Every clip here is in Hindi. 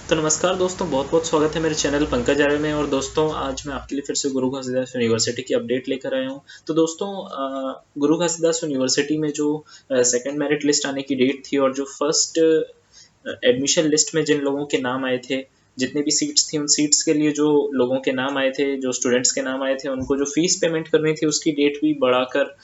तो नमस्कार दोस्तों, बहुत बहुत स्वागत है मेरे चैनल पंकज आर्य में। और दोस्तों, आज मैं आपके लिए फिर से गुरु घासीदास यूनिवर्सिटी की अपडेट लेकर आया हूँ। तो दोस्तों, गुरु घासीदास यूनिवर्सिटी में जो सेकंड मेरिट लिस्ट आने की डेट थी और जो फर्स्ट एडमिशन लिस्ट में जिन लोगों के नाम आए थे, जितने भी सीट्स थी, उन सीट्स के लिए जो लोगों के नाम आए थे, जो स्टूडेंट्स के नाम आए थे, उनको जो फीस पेमेंट करनी थी उसकी डेट भी बढ़ाकर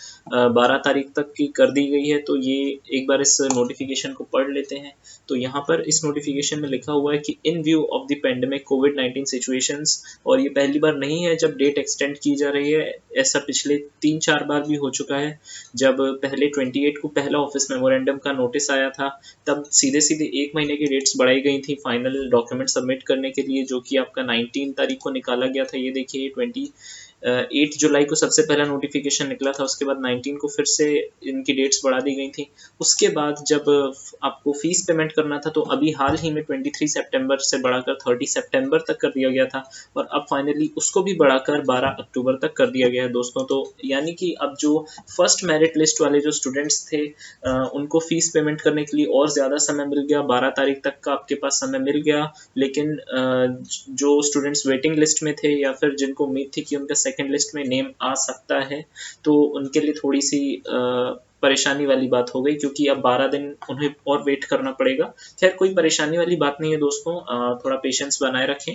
12 तारीख तक की कर दी गई है। तो ये एक बार इस नोटिफिकेशन को पढ़ लेते हैं। तो यहाँ पर इस नोटिफिकेशन में लिखा हुआ है कि इन view of the pandemic covid situations, और ये पहली बार नहीं है जब डेट एक्सटेंड की जा रही है। ऐसा पिछले 3-4 बार भी हो चुका है। जब पहले 28 को पहला ऑफिस मेमोरेंडम का नोटिस आया था, तब सीधे सीधे 1 महीने की डेट्स बढ़ाई गई थी फाइनल डॉक्यूमेंट सबमिट करने के लिए, जो कि आपका 19 तारीख को निकाला गया था। ये देखिए, 8 जुलाई को सबसे पहला नोटिफिकेशन निकला था, उसके बाद 19 को फिर से इनकी डेट्स बढ़ा दी गई थी। उसके बाद जब आपको फीस पेमेंट करना था, तो अभी हाल ही में 23 सितंबर से बढ़ाकर 30 सितंबर तक कर दिया गया था, और अब फाइनली उसको भी बढ़ाकर 12 अक्टूबर तक कर दिया गया है दोस्तों। तो यानी कि अब जो फर्स्ट मेरिट लिस्ट वाले जो स्टूडेंट्स थे, उनको फीस पेमेंट करने के लिए और ज़्यादा समय मिल गया। 12 तारीख तक का आपके पास समय मिल गया। लेकिन जो स्टूडेंट्स वेटिंग लिस्ट में थे, या फिर जिनको उम्मीद थी कि उनका सेकंड लिस्ट में नेम आ सकता है, तो उनके लिए थोड़ी सी परेशानी वाली बात हो गई, क्योंकि अब 12 दिन उन्हें और वेट करना पड़ेगा। खैर, कोई परेशानी वाली बात नहीं है दोस्तों, थोड़ा पेशेंस बनाए रखें,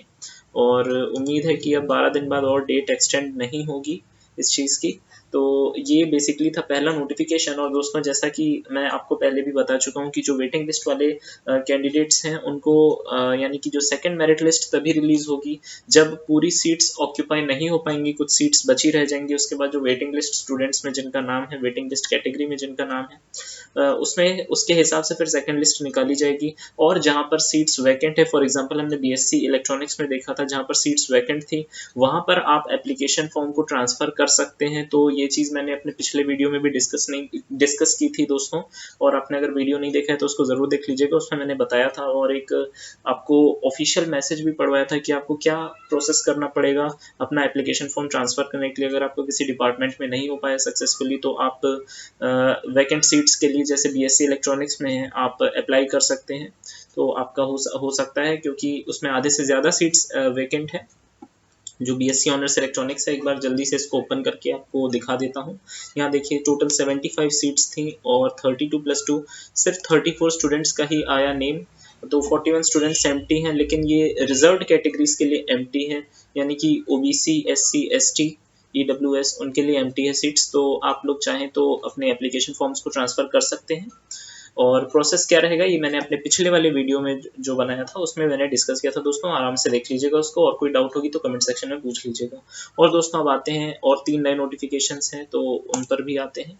और उम्मीद है कि अब 12 दिन बाद और डेट एक्सटेंड नहीं होगी इस चीज़ की। तो ये बेसिकली था पहला नोटिफिकेशन। और दोस्तों, जैसा कि मैं आपको पहले भी बता चुका हूँ कि जो वेटिंग लिस्ट वाले कैंडिडेट्स हैं, उनको यानी कि जो सेकंड मेरिट लिस्ट तभी रिलीज होगी जब पूरी सीट्स ऑक्यूपाई नहीं हो पाएंगी, कुछ सीट्स बची रह जाएंगी। उसके बाद जो वेटिंग लिस्ट स्टूडेंट्स में जिनका नाम है, वेटिंग लिस्ट कैटेगरी में जिनका नाम है, उसमें उसके हिसाब से फिर सेकंड लिस्ट निकाली जाएगी। और जहाँ पर सीट्स वैकेंट है, फॉर एग्जांपल हमने बीएससी इलेक्ट्रॉनिक्स में देखा था, जहाँ पर सीट्स वैकेंट थी, वहाँ पर आप एप्लीकेशन फॉर्म को ट्रांसफ़र कर सकते हैं। तो ये चीज़ मैंने अपने पिछले वीडियो में भी डिस्कस की थी दोस्तों, और आपने अगर वीडियो नहीं देखा है तो उसको ज़रूर देख लीजिएगा। उसमें मैंने बताया था, और एक आपको ऑफिशियल मैसेज भी पढ़वाया था कि आपको क्या प्रोसेस करना पड़ेगा अपना एप्लीकेशन फॉर्म ट्रांसफ़र करने के लिए। अगर आपको किसी डिपार्टमेंट में नहीं हो पाया सक्सेसफुली, तो आप वैकेंट सीट्स के लिए, जैसे बीएससी इलेक्ट्रॉनिक्स में है, आप अप्लाई कर सकते हैं। तो आपका हो सकता है, क्योंकि उसमें आधे से ज़्यादा सीट्स वैकेंट है। जो बीएससी ऑनर्स इलेक्ट्रॉनिक्स है, एक बार जल्दी से इसको ओपन करके आपको दिखा देता हूँ। यहाँ देखिए, टोटल 75 सीट्स थी, और 32 + 2 सिर्फ 34 स्टूडेंट्स का ही आया नेम। तो 41 स्टूडेंट्स एम्प्टी हैं, लेकिन ये रिजर्व्ड कैटेगरीज के लिए एम्प्टी हैं, यानी कि ओबीसी, एससी, एसटी, ईडब्ल्यूएस, उनके लिए एम्प्टी है सीट्स। तो आप लोग चाहें तो अपने एप्लीकेशन फॉर्म्स को ट्रांसफ़र कर सकते हैं। और प्रोसेस क्या रहेगा, ये मैंने अपने पिछले वाले वीडियो में जो बनाया था उसमें मैंने डिस्कस किया था दोस्तों, आराम से देख लीजिएगा उसको, और कोई डाउट होगी तो कमेंट सेक्शन में पूछ लीजिएगा। और दोस्तों, अब आते हैं, और 3 नए नोटिफिकेशंस हैं, तो उन पर भी आते हैं।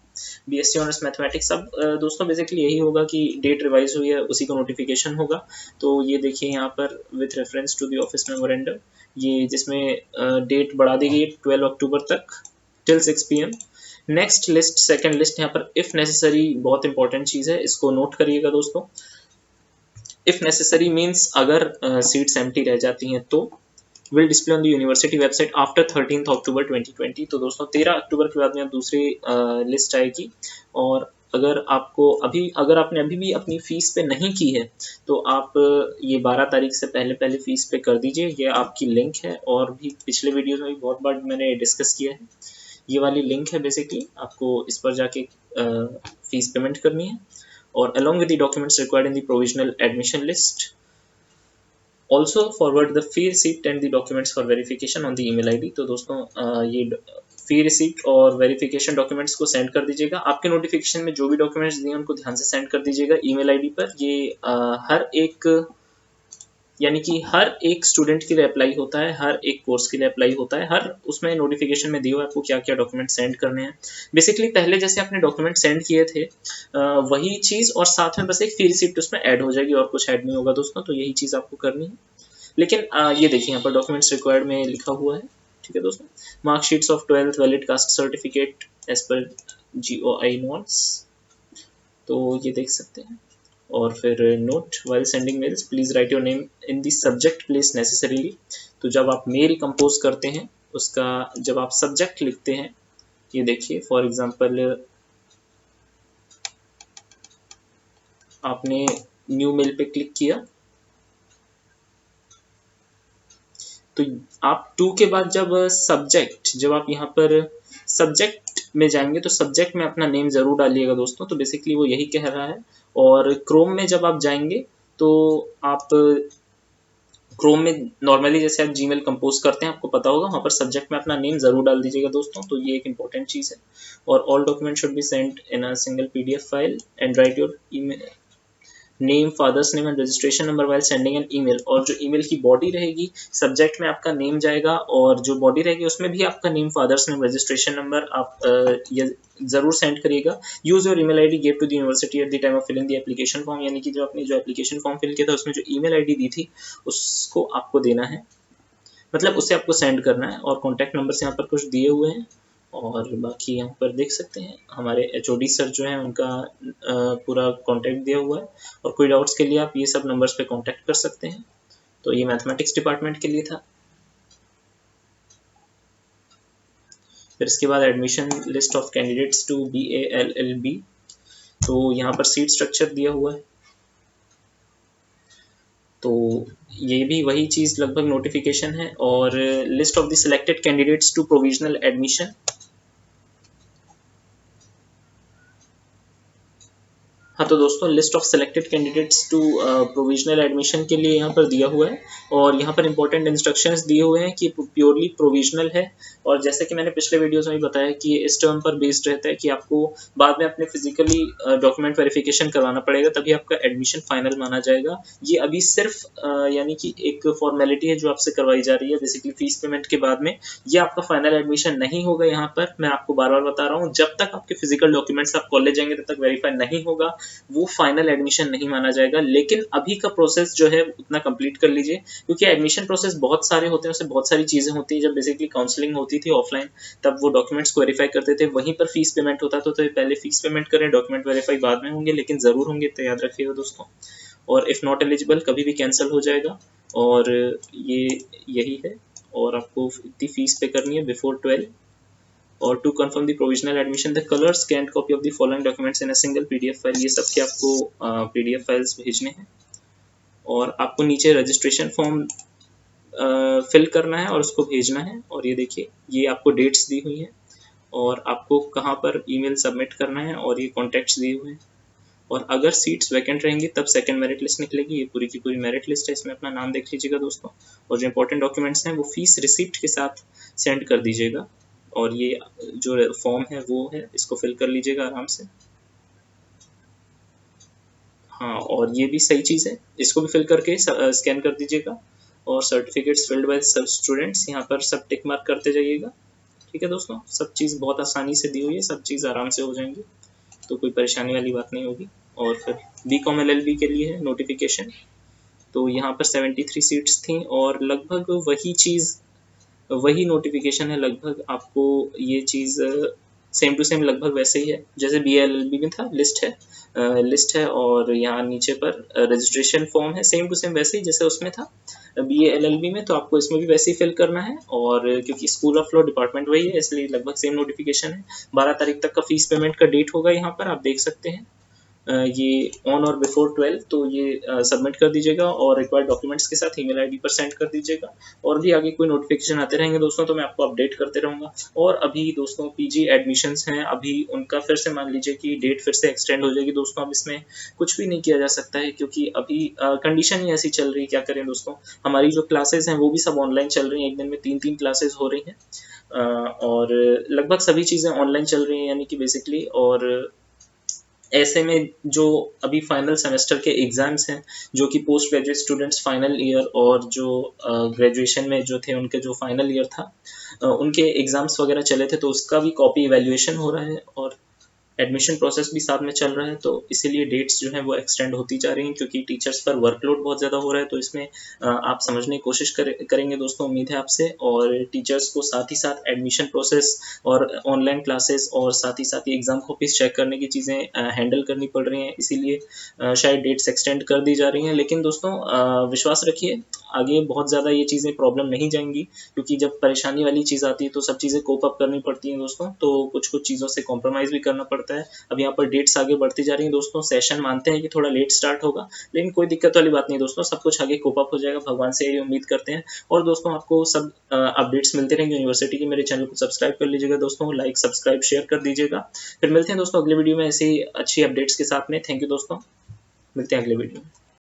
बीएससी ऑनर्स मैथमेटिक्स, अब दोस्तों बेसिकली यही होगा कि डेट रिवाइज हुई है, उसी का नोटिफिकेशन होगा। तो ये देखिए यहाँ पर, with reference to the office memorandum, ये जिसमें डेट बढ़ा दी गई 12 अक्टूबर तक till 6 PM। Next list, second list, यहाँ पर इफ नेसेसरी, बहुत इंपॉर्टेंट चीज़ है, इसको नोट करिएगा दोस्तों। इफ नेसेसरी मीन्स अगर सीट्स एम्प्टी रह जाती हैं, तो will display on the university website after 13 October 2020। तो दोस्तों, 13 अक्टूबर के बाद में अब दूसरी लिस्ट आएगी। और अगर आपने अभी भी अपनी फीस पे नहीं की है, तो आप ये 12 तारीख से पहले पहले फीस पे कर दीजिए। ये आपकी लिंक है, और भी पिछले वीडियोस में भी बहुत बार मैंने डिस्कस किया है। ये वाली लिंक है, बेसिकली आपको इस पर जाके फीस पेमेंट करनी है, और along with the documents required in the provisional admission list, also forward the fee receipt and the documents for verification on the email ID। तो दोस्तों, ये फी रिसीप्ट और वेरिफिकेशन डॉक्यूमेंट्स को सेंड कर दीजिएगा। आपके नोटिफिकेशन में जो भी डॉक्यूमेंट्स दिए उनको ध्यान से सेंड कर दीजिएगा ईमेल आईडी पर। ये हर एक, यानी कि हर एक स्टूडेंट के लिए अप्लाई होता है, हर एक कोर्स के लिए अप्लाई होता है। हर उसमें नोटिफिकेशन में दिया हुआ है आपको क्या क्या डॉक्यूमेंट सेंड करने हैं। बेसिकली पहले जैसे आपने डॉक्यूमेंट सेंड किए थे, वही चीज़, और साथ में बस एक फी रिसिप्ट उसमें ऐड हो जाएगी, और कुछ ऐड नहीं होगा दोस्तों। तो यही चीज़ आपको करनी है। लेकिन ये देखिए, यहाँ पर डॉक्यूमेंट्स रिक्वायर्ड में लिखा हुआ है, ठीक है दोस्तों। Marksheets of 12th, valid caste certificate as per GOI norms, तो ये देख सकते हैं। और फिर note, while sending mails please write your name in the subject place necessarily. तो जब आप मेल कंपोज करते हैं, उसका जब आप सब्जेक्ट लिखते हैं, ये देखिए, फॉर एग्जांपल आपने न्यू मेल पे क्लिक किया, तो आप टू के बाद जब सब्जेक्ट, जब आप यहाँ पर सब्जेक्ट में जाएंगे तो सब्जेक्ट में अपना नेम जरूर डालिएगा दोस्तों। तो बेसिकली वो यही कह रहा है। और क्रोम में जब आप जाएंगे तो आप क्रोम में नॉर्मली जैसे आप जीमेल कंपोज करते हैं, आपको पता होगा, वहाँ पर सब्जेक्ट में अपना नेम जरूर डाल दीजिएगा दोस्तों। तो ये एक इंपॉर्टेंट चीज़ है। और all document should be sent in a single PDF file and right your email name, father's name and registration number while sending an email. और जो ईमेल की बॉडी रहेगी, सब्जेक्ट में आपका नेम जाएगा और जो बॉडी रहेगी उसमें भी आपका name, father's name, registration number आप ये जरूर सेंड करिएगा। Use your email ID give to the university at the time of filling the application form, यानी कि जो आपने जो एप्लीकेशन फॉर्म फिल किया था उसमें जो ईमेल आईडी दी थी उसको आपको देना है, मतलब उसे आपको सेंड करना है। और कॉन्टैक्ट नंबर्स यहाँ पर कुछ दिए हुए हैं और बाकी यहाँ पर देख सकते हैं हमारे एचओडी सर जो है उनका पूरा कॉन्टैक्ट दिया हुआ है। और कोई डाउट्स के लिए आप ये सब नंबर्स पे कॉन्टैक्ट कर सकते हैं। तो ये मैथमेटिक्स डिपार्टमेंट के लिए था। फिर इसके बाद admission list of candidates to BALLB। तो यहाँ पर सीट स्ट्रक्चर दिया हुआ है। तो ये भी वही चीज़ लगभग नोटिफिकेशन है। और list of the selected candidates to provisional admission. हाँ तो दोस्तों list of selected candidates to provisional admission के लिए यहाँ पर दिया हुआ है। और यहाँ पर इंपॉर्टेंट इंस्ट्रक्शंस दिए हुए हैं कि प्योरली प्रोविजनल है। और जैसे कि मैंने पिछले वीडियोस में भी बताया कि ये इस टर्म पर बेस्ड रहता है कि आपको बाद में अपने फिजिकली डॉक्यूमेंट वेरिफिकेशन करवाना पड़ेगा, तभी आपका एडमिशन फाइनल माना जाएगा। ये अभी सिर्फ यानी कि एक फॉर्मेलिटी है जो आपसे करवाई जा रही है बेसिकली फीस पेमेंट के बाद में। ये आपका फाइनल एडमिशन नहीं होगा। यहाँ पर मैं आपको बार बार बता रहा हूँ, जब तक आपके फिजिकल डॉक्यूमेंट्स आप कॉलेज जाएंगे तब तक वेरीफाई नहीं होगा, वो फाइनल एडमिशन नहीं माना जाएगा। लेकिन अभी का प्रोसेस जो है उतना कंप्लीट कर लीजिए, क्योंकि एडमिशन प्रोसेस बहुत सारे होते हैं, उससे बहुत सारी चीज़ें होती हैं। जब बेसिकली काउंसलिंग होती थी ऑफलाइन तब वो डॉक्यूमेंट्स को वेरीफाई करते थे, वहीं पर फीस पेमेंट होता था। तो पहले फीस पेमेंट करें, डॉक्यूमेंट वेरीफाई बाद में होंगे, लेकिन ज़रूर होंगे, तो याद रखिएगा दोस्तों। और इफ़ नॉट एलिजिबल कभी भी कैंसिल हो जाएगा। और ये यही है। और आपको इतनी फीस पे करनी है बिफोर 12। और to confirm the provisional admission the colour scan copy of the following documents in a single PDF file. ये सब के आपको पीडीएफ फाइल्स भेजने हैं। और आपको नीचे रजिस्ट्रेशन फॉर्म फिल करना है और उसको भेजना है। और ये देखिए ये आपको डेट्स दी हुई हैं और आपको कहाँ पर ईमेल सबमिट करना है और ये कॉन्टैक्ट्स दिए हुए हैं। और अगर सीट्स वैकेंट रहेंगी तब सेकंड मेरिट लिस्ट निकलेगी। ये पूरी की पूरी मेरिट लिस्ट है, इसमें अपना नाम देख लीजिएगा दोस्तों। और जो इंपॉर्टेंट डॉक्यूमेंट्स हैं वो फीस रिसिप्ट के साथ सेंड कर दीजिएगा। और ये जो फॉर्म है वो है, इसको फिल कर लीजिएगा आराम से। हाँ और ये भी सही चीज़ है, इसको भी फिल करके स्कैन कर दीजिएगा। और सर्टिफिकेट्स फिल्ड बाय सब स्टूडेंट्स, यहाँ पर सब टिक मार्क करते जाइएगा। ठीक है दोस्तों, सब चीज़ बहुत आसानी से दी हुई है, सब चीज़ आराम से हो जाएंगी, तो कोई परेशानी वाली बात नहीं होगी। और फिर BCom LLB के लिए है नोटिफिकेशन। तो यहाँ पर 73 सीट्स थी और लगभग वही चीज़, वही नोटिफिकेशन है लगभग। आपको ये चीज़ सेम टू सेम लगभग वैसे ही है जैसे BLLB में था। लिस्ट है और यहाँ नीचे पर रजिस्ट्रेशन फॉर्म है, सेम टू सेम वैसे ही जैसे उसमें था BALLB में। तो आपको इसमें भी वैसे ही फिल करना है। और क्योंकि स्कूल ऑफ लॉ डिपार्टमेंट वही है इसलिए लगभग सेम नोटिफिकेशन है। 12 तारीख तक का फीस पेमेंट का डेट होगा, यहाँ पर आप देख सकते हैं ये ऑन और बिफोर 12। तो ये सबमिट कर दीजिएगा और रिक्वायर्ड डॉक्यूमेंट्स के साथ ईमेल आईडी पर सेंड कर दीजिएगा। और भी आगे कोई नोटिफिकेशन आते रहेंगे दोस्तों तो मैं आपको अपडेट करते रहूँगा। और अभी दोस्तों PG एडमिशन्स हैं, अभी उनका फिर से मान लीजिए कि डेट फिर से एक्सटेंड हो जाएगी दोस्तों। अब इसमें कुछ भी नहीं किया जा सकता है क्योंकि अभी कंडीशन ही ऐसी चल रही है, क्या करें दोस्तों। हमारी जो क्लासेज हैं वो भी सब ऑनलाइन चल रही हैं, एक दिन में 3-3 क्लासेज हो रही हैं। और लगभग सभी चीज़ें ऑनलाइन चल रही हैं यानी कि बेसिकली। और ऐसे में जो अभी फाइनल सेमेस्टर के एग्ज़ाम्स हैं, जो कि post graduate students final year और जो ग्रेजुएशन में जो थे उनके जो फाइनल ईयर था उनके एग्ज़ाम्स वगैरह चले थे, तो उसका भी कॉपी इवैल्यूएशन हो रहा है और एडमिशन प्रोसेस भी साथ में चल रहा है। तो इसीलिए डेट्स जो हैं वो एक्सटेंड होती जा रही हैं क्योंकि टीचर्स पर वर्कलोड बहुत ज़्यादा हो रहा है। तो इसमें आप समझने की कोशिश करेंगे दोस्तों, उम्मीद है आपसे। और टीचर्स को साथ ही साथ एडमिशन प्रोसेस और ऑनलाइन क्लासेस और साथ ही एग्ज़ाम कॉपीज चेक करने की चीज़ें हैंडल करनी पड़ रही हैं, इसीलिए शायद डेट्स एक्सटेंड कर दी जा रही हैं। लेकिन दोस्तों विश्वास रखिए, आगे बहुत ज़्यादा ये चीज़ें प्रॉब्लम नहीं जाएंगी, क्योंकि जब परेशानी वाली चीज़ आती है तो सब चीज़ें कोप अप करनी पड़ती हैं दोस्तों, तो कुछ कुछ चीज़ों से कॉम्प्रोमाइज़ भी करना पड़ता है। अब यहाँ पर डेट्स आगे बढ़ती जा रही हैं दोस्तों, सेशन मानते हैं कि थोड़ा लेट स्टार्ट होगा, लेकिन कोई दिक्कत वाली बात नहीं दोस्तों, सब कुछ आगे कोप अप हो जाएगा, भगवान से यही उम्मीद करते हैं। और दोस्तों आपको सब अपडेट्स मिलते रहेंगे यूनिवर्सिटी के, मेरे चैनल को सब्सक्राइब कर लीजिएगा दोस्तों, लाइक सब्सक्राइब शेयर कर दीजिएगा। फिर मिलते हैं दोस्तों अगले वीडियो में ऐसी अच्छी अपडेट्स के साथ में। थैंक यू दोस्तों, मिलते हैं अगले वीडियो में।